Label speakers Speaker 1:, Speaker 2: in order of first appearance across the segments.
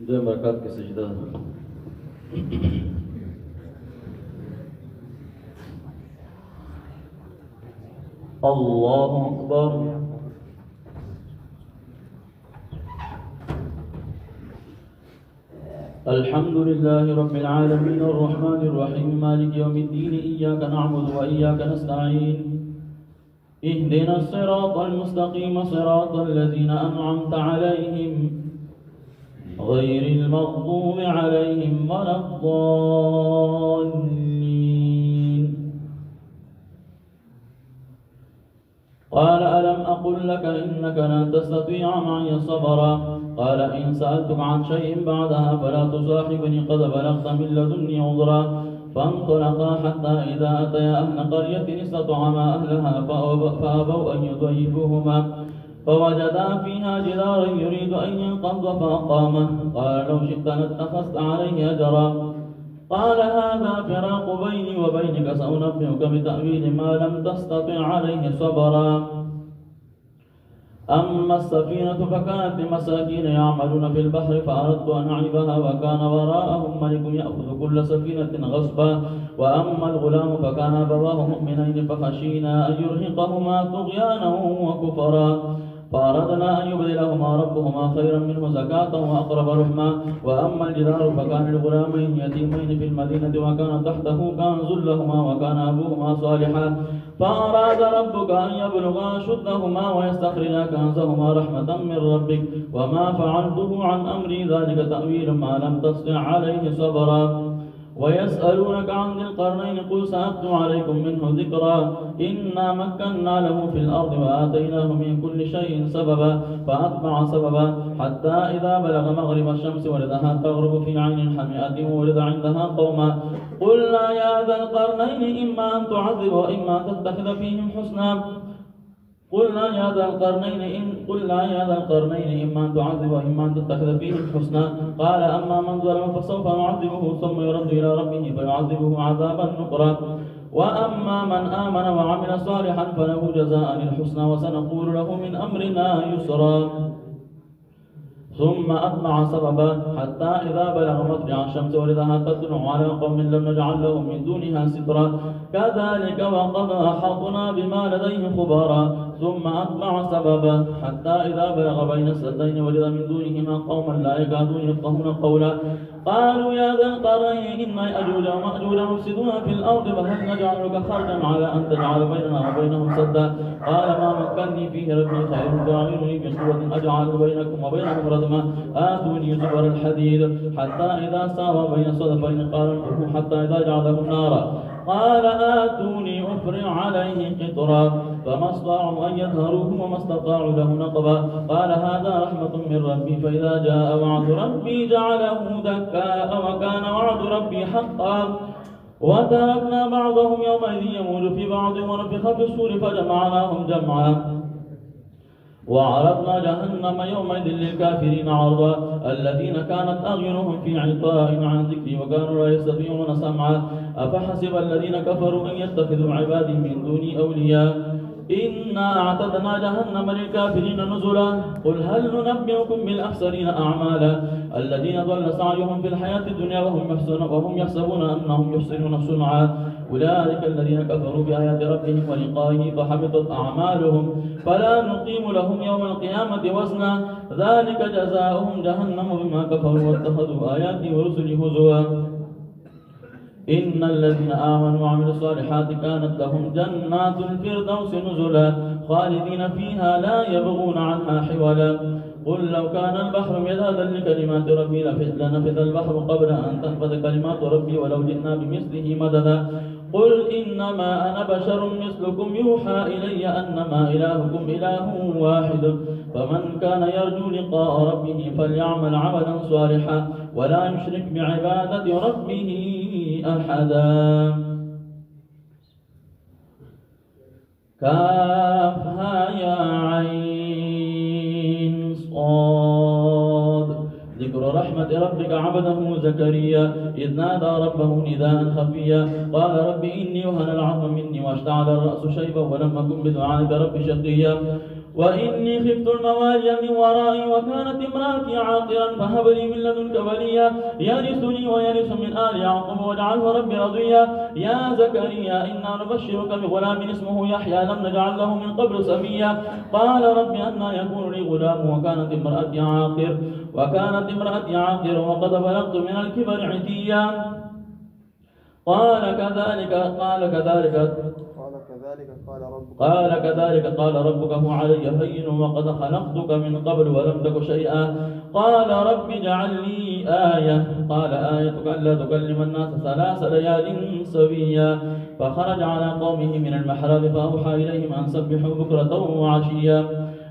Speaker 1: دویم رکعت کې سجده ده. الله أكبر. الحمد لله رب العالمين الرحمن الرحيم مالك يوم الدين إياك نعبد وإياك نستعين اهدنا الصراط المستقيم صراط الذين أنعمت عليهم غير المغضوب عليهم ولا الضالين. قال ألم أقل لك إنك لن تستطيع معي صبرا قال إن سألتك عن شيء بعدها فلا تصاحبني قد بلغت من لدني عذرا. فانطلقا حتى إذا أتيا أهل قرية استطعما أهلها فأبوا أن يضيفوهما فوجدا فيها جدارا يريد أن ينقض فأقامه. قال لو شئت لاتخذت عليه أجرا. قال هذا فراق بيني وبينك سأنبئك بتأويل ما لم تستطع عليه صبرا. أما السفينة فكانت لمساكين يعملون في البحر فأردت أن أعيبها وكان وراءهم ملك يأخذ كل سفينة غصبا. وأما الغلام فكان أبواه مؤمنين فخشينا أن يرهقهما طغيانا وكفرا فأردنا أن يبدلهما ربهما خيرا منه زكاة وأقرب رحما. وأما الجدار فكان لغلامين يتيمين في المدينة وكان تحته كنز لهما وكان أبوهما صالحا فأراد ربك أن يبلغا أشدهما ويستخرجا كنزهما رحمة من ربك وما فعلته عن أمري ذلك تأويل ما لم تستطع عليه صبرا. ويسألونك عن ذي القرنين قل سأتلو عليكم منه ذكرا. إنا مكنا له في الأرض وآتيناه من كل شيء سببا فأتبع سببا حتى إذا بلغ مغرب الشمس وجدها تغرب في عين حمئة وولد عندها قوما قلنا يا ذا القرنين إما أن تعذب وإما أن تتخذ فيهم حسنا. قلنا يا ذا القرنين إما أن تعذب وإما أن تتخذ فيهم حسنا. قال أما من ظلم فسوف نعذبه ثم يرد إلى ربه فيعذبه عذابا نكرا. وأما من آمن وعمل صالحا فله جزاء الحسنى وسنقول له من أمرنا يسرا. ثم أتبع سببا حتى إذا بلغ مطلع الشمس وجدها تطلع على قوم لم نجعل لهم من دونها سترا كذلك وقد أحاطنا بما لديه خبرا. ثم أتبع سببا حتى إذا بلغ بين السدين وجد من دونهما قوما لا يكادون يفقهون قولا قالوا يا ذا القرنين إن يأجوج ومأجوج مفسدون في الأرض فهل نجعلك خرجا على أن تجعل بيننا وبينهم سدا. قال ما مكنني فيه ربي خير فأعينني بقوة أجعل بينكم وبينهم ردما آتوني زبر الحديد حتى إذا ساوى بين الصدفين قال انفخوا حتى إذا جعله النار قال آتوني أفرغ عليه قطرا فما استطاعوا أن يظهروه وما استطاعوا له نقبا. قال هذا رحمة من ربي فإذا جاء وعد ربي جعله دكاء وكان وعد ربي حقا. وتركنا بعضهم يومئذ يموج في بعض ونفخ في الصور فجمعناهم جمعا. وعرضنا جهنم يومئذ للكافرين عرضا الذين كانت أعينهم في عطاء عن ذكري وكانوا لا يستطيعون سمعا. أفحسب الذين كفروا أن يتخذوا عبادي من دوني أولياء إنا أعتدنا جهنم للكافرين نزلا. قل هل ننبئكم بالأخسرين أعمالا الذين ضل سعيهم في الحياة الدنيا وهم يحسبون أنهم يحسنون صنعا أولئك الذين كفروا بآيات ربهم ولقائه فحبطت أعمالهم فلا نقيم لهم يوم القيامة وزنا ذلك جزاؤهم جهنم بما كفروا واتخذوا آياتي ورسلي هزوا. إن الذين آمنوا وعملوا الصالحات كانت لهم جنات الفردوس نزلا خالدين فيها لا يبغون عنها حولا. قل لو كان البحر مدادا لكلمات ربي لنفذ البحر قبل أن تنفذ كلمات ربي ولو جئنا بمثله مددا. قل إنما أنا بشر مثلكم يوحى إلي أنما إلهكم إله واحد فمن كان يرجو لقاء ربه فليعمل عملا صالحا ولا يشرك بعبادة ربه أحدا. كافها يا عين صاد ذكر رحمة ربك عبده زكريا إذ نادى ربه نداء خفيا قال رب إني وهن العظم مني واشتعل الرأس شيبا ولم أكن بدعائك رب شقيا وإني خفت الموالي من ورائي وكانت امرأتي عاقرا فهب لي من لدنك وليا يرثني ويرث من آل يعقوب واجعله ربي رضيا يا زكريا إنا نبشرك بغلام اسمه يحيى لم نجعل له من قبل سميا قال رب أنى يكون لي غلام وكانت امرأتي عاقر وقد بلغت من الكبر عتيا قال كذلك قال ربك هو علي هين وقد خلقتك من قبل ولم تك شيئا قال رب اجعل لي آية قال آيتك ألا تكلم الناس 3 ليال سويا فخرج على قومه من المحراب فأوحى إليهم أن سبحوا بكرة وعشيا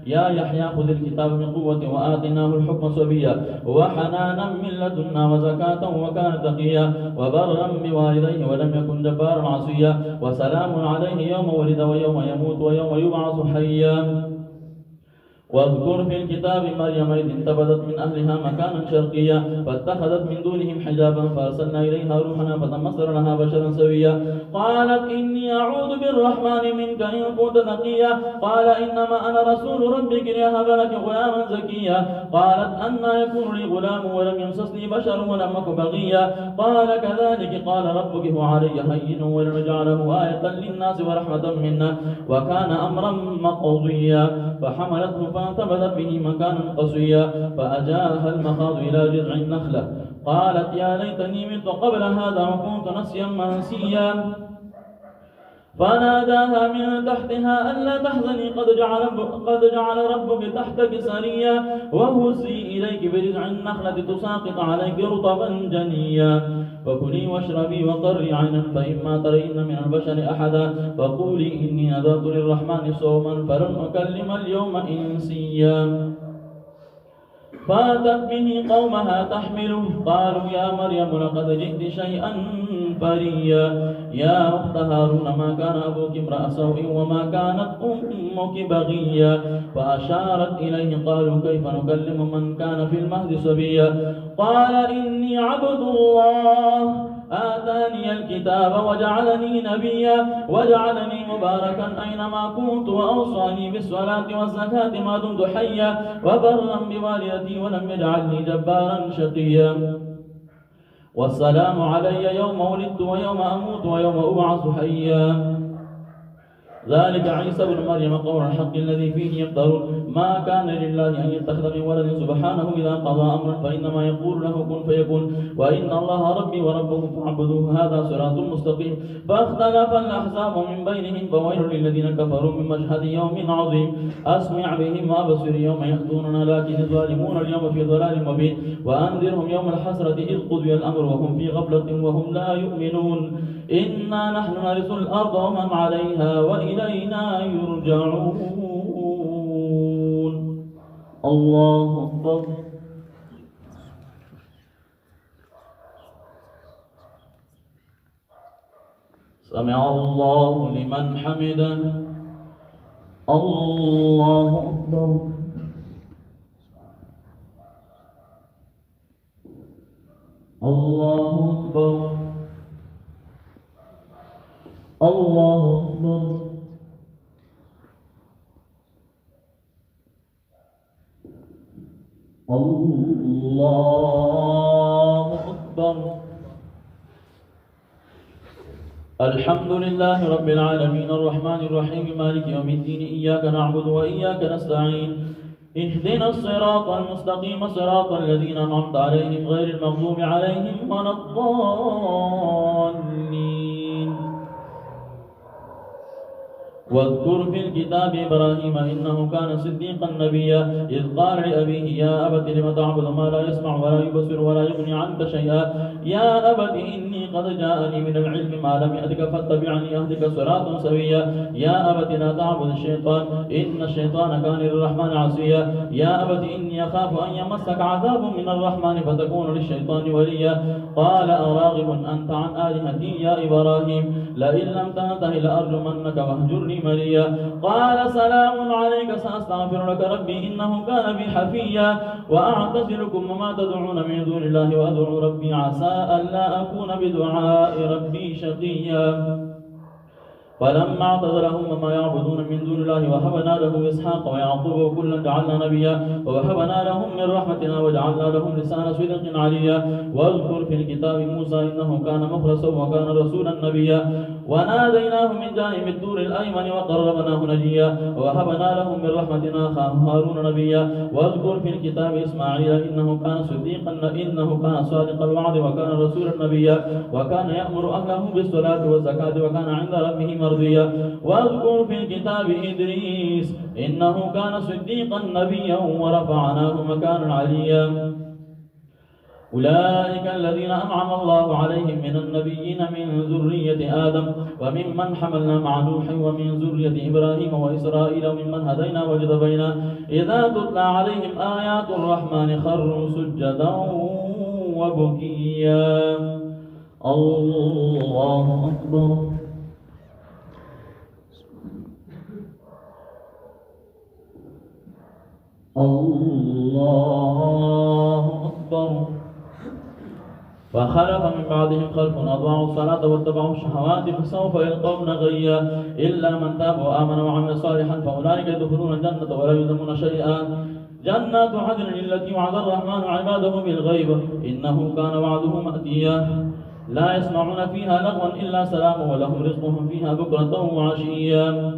Speaker 1: يا يحيى خذ الكتاب بقوة وآتيناه الحكم صبيا وحنانا من لدنا وزكاة وكان تقيا وبرا بوالديه ولم يكن جبارا عصيا وسلام عليه يوم ولد ويوم يموت ويوم يبعث حيا واذكر في الكتاب مريم إذ انتبذت من أهلها مكانا شرقيا فاتخذت من دونهم حجابا فأرسلنا إليها روحنا فتمثل لها بشرا سويا قالت إني أعوذ بالرحمن منك إن كنت تقيا قال إنما أنا رسول ربك لأهب لك غلاما زكيا قالت أنى يكون لي غلام ولم يمسسني بشر ولم أك بغيا قال كذلك قال ربك هو علي هين ولنجعله آية للناس ورحمة منا وكان أمرا مقضيا فحملته فانتبذت به مكانا قصيا فأجاءها المخاض إلى جذع النخلة قالت يا ليتني مت قبل هذا وكنت نسيا منسيا فناداها من تحتها ألا تحزني قد جعل ربك تحتك سريا وهزي إليك برجع النخلة تساقط عليك رطبا جنيا فكلي واشربي وقري عينا فإما ترين من البشر أحدا فقولي إني نذرت للرحمن صوما فلن أكلم اليوم إنسيا فاتت به قومها تحمله قالوا يا مريم لقد جئت شيئا فريا يا أخت هارون ما كان أبوك امرأ سوء وما كانت أمك بغيا فأشارت إليه قالوا كيف نكلم من كان في المهد صبيا قال إني عبد الله آتاني الكتاب وجعلني نبيا وجعلني مباركا أينما كنت وأوصاني بالصلاة والزكاة ما دمت حيا وبرا بوالدتي ولم يجعلني جبارا شقيا والسلام علي يوم ولدت ويوم أموت ويوم أبعث حيا ذلك عيسى بن مريم قول الحق الذي فيه يفترون ما كان لله أن يتخذ من ولد سبحانه إذا قضى أمرا فإنما يقول له كن فيكون وإن الله ربي وربكم فاعبدوه هذا صراط مستقيم فاختلف الأحزاب من بينهم فويل للذين كفروا من مشهد يوم عظيم أسمع بهم وأبصر يوم يأتوننا لكن الظالمون اليوم في ضلال مبين وأنذرهم يوم الحسرة إذ قضي الأمر وهم في غفلة وهم لا يؤمنون إنا نحن نرث الأرض ومن عليها وإلينا يرجعون الله أكبر سمع الله لمن حمده الله أكبر الله أكبر الله أكبر الله أكبر الحمد لله رب العالمين الرحمن الرحيم مالك يوم الدين إياك نعبد وإياك نستعين اهدنا الصراط المستقيم صراط الذين أنعمت عليهم غير المغضوب عليهم ولا الضالين واذكر في الكتاب إبراهيم إنه كان صديقا نبيا إذ قال لأبيه يا أبت لم تعبد ما لا يسمع ولا يبصر ولا يغني عنك شيئا يا أبت إني قد جاءني من العلم ما لم يأتك فاتبعني أهدك صراطا سويا يا أبت لا تعبد الشيطان إن الشيطان كان للرحمن عصيا يا أبت إني أخاف أن يمسك عذاب من الرحمن فتكون للشيطان وليا قال أراغب أنت عن آلهتي يا إبراهيم لئن لم تنته لأرجمنك واهجرني مريا. قال سلام عليك سأستغفر لك ربي إنه كان بي حفيا. وأعتزلكم وما تدعون من دون الله وأدعو ربي عسى ألا أكون بدعاء ربي شقيا. فلما اعتزلهم وما يعبدون من دون الله وهبنا له إسحاق ويعقوب وكلا جعلنا نبيا ووهبنا لهم من رحمتنا وجعلنا لهم لسان صدق عليا. واذكر في الكتاب موسى إنه كان مخلصا وكان رسولا نبيا. وناديناه من جانب الدور الأيمن وقربناه نجيا ووهبنا لهم من رحمتنا أخاه هارون نبيا. واذكر في الكتاب إسماعيل إنه كان صادق الوعد وكان رسولا نبيا وكان يأمر أهله بالصلاة والزكاة وكان عند ربه مرضيا. واذكر في الكتاب إدريس إنه كان صديقا نبيا ورفعناه مكانا عليا. أولئك الذين أنعم الله عليهم من النبيين من ذرية آدم وممن حملنا مع نوح ومن ذرية إبراهيم وإسرائيل وممن هدينا واجتبينا. إذا تتلى عليهم آيات الرحمن خروا سجدا وبكيا. الله أكبر. الله أكبر. فخلف من بعدهم خلف أضاعوا الصلاة واتبعوا الشهوات فسوف يلقون غيا. إلا من تاب وآمن وعمل صالحا فأولئك يدخلون الجنة ولا يظلمون شيئا. جنات عدن التي وعد الرحمن عباده بالغيب إنه كان وعده مأتيا. لا يسمعون فيها لغوا إلا سلاما ولهم رزقهم فيها بكرة وعشيا.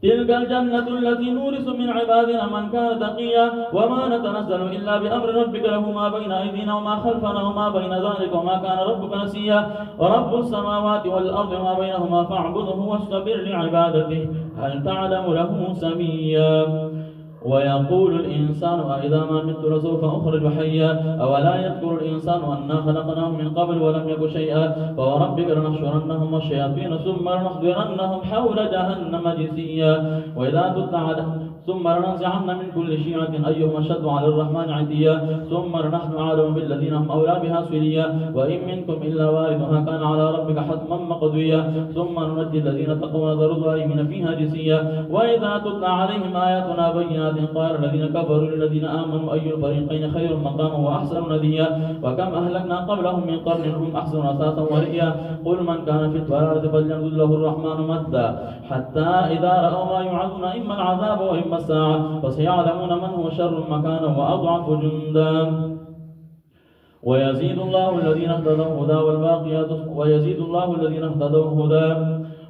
Speaker 1: تلك الجنة التي نورث من عبادنا من كان تقيا. وما نتنزل إلا بأمر ربك له ما بين أيدينا وما خلفنا وما بين ذلك وما كان ربك نسيا. رب السماوات والأرض وما بينهما فاعبده واصطبر لعبادته هل تعلم له سميا. ويقول الإنسان أإذا ما مت لسوف أخرج حيا. أولا يذكر الإنسان أنا خلقناه من قبل ولم يك شيئا. فوربك لنحشرنهم والشياطين ثم لنحضرنهم حول جهنم جثيا. وإذا تتلى ثم لننزعن من كل شيعة أيهم أشد على الرحمن عتيا. ثم لنحن أعلم بالذين هم أولى بها سليا. وإن منكم إلا واردها كان على ربك حتما مقضيا. ثم ننجي الذين تقوا ونذر الظالمين فيها جثيا. وإذا تتلى عليهم آياتنا بينات قال الذين كفروا للذين آمنوا أي الفريقين خير مقاما وأحسن نديا. وكم أهلكنا قبلهم من قرن هم أحسن أساسا ورئيا. قل من كان في الضلالة فليمدد له الرحمن مدا حتى إذا رأوا ما يوعدون إما العذاب وإما الساعة فسيعلمون من هو شر مكانا وأضعف جندا. ويزيد الله الذين اهتدوا هدى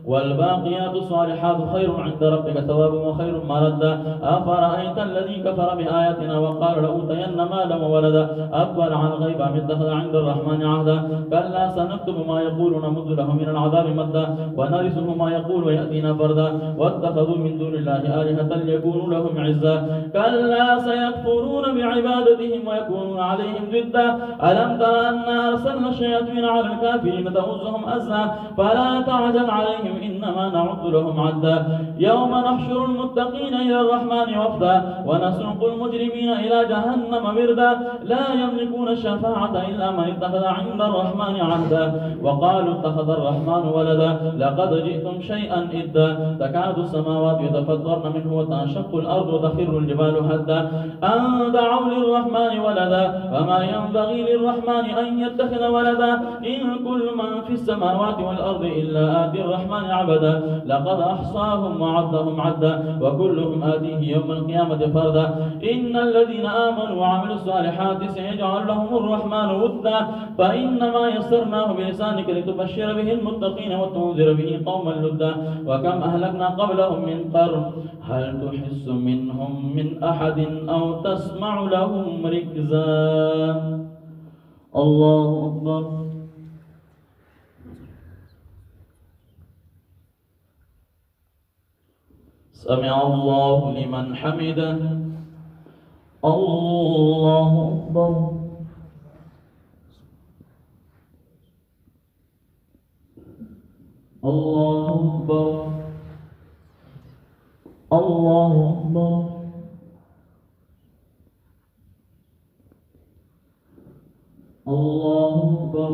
Speaker 1: والباقيات الصالحات خير عند ربك ثوابا وخير مردا. أفرأيت الذي كفر بآياتنا وقال لأوتين مالا وولدا أطلع على الغيب أم اتخذ عند الرحمن عهدا. كلا سنكتب ما يقول ونمد له من العذاب مدا ونرثه ما يقول ويأتينا فردا. واتخذوا من دون الله آلهة ليكونوا لهم عزا. كلا سيكفرون بعبادتهم ويكونون عليهم ضدا. ألم تر أنا أرسلنا الشياطين على الكافرين تؤزهم أزا فلا تعجل عليهم إنما نعد لهم عدا. يوم نحشر المتقين إلى الرحمن وفدا ونسوق المجرمين إلى جهنم وردا. لا يملكون الشفاعة إلا من اتخذ عند الرحمن عهدا. وقالوا اتخذ الرحمن ولدا لقد جئتم شيئا إدا. تكاد السماوات يتفطرن منه وتنشق الأرض وتخر الجبال هدا أن دعوا للرحمن ولدا وما ينبغي للرحمن أن يتخذ ولدا. إن كل من في السماوات والأرض إلا آتي الرحمن عبدا. لقد أحصاهم وعدهم عدا وكلهم آتيه يوم القيامة فردا. إن الذين آمنوا وعملوا الصالحات سيجعل لهم الرحمن ودا. فإنما يسرناه بلسانك لتبشر به المتقين وتنذر به قوما لدا. وكم أهلكنا قبلهم من قرن هل تحس منهم من أحد أو تسمع لهم ركزا. الله أكبر. سمع الله لمن حمده. الله أكبر. الله أكبر. الله أكبر. الله أكبر.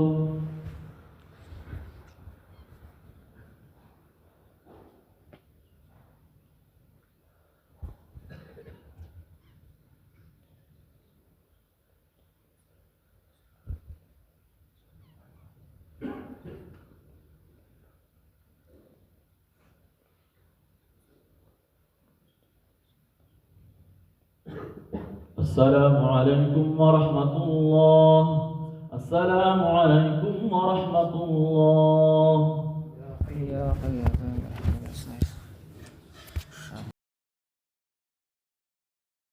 Speaker 1: السلام عليكم ورحمة الله. السلام عليكم ورحمة الله.
Speaker 2: يا حي يا قيوم.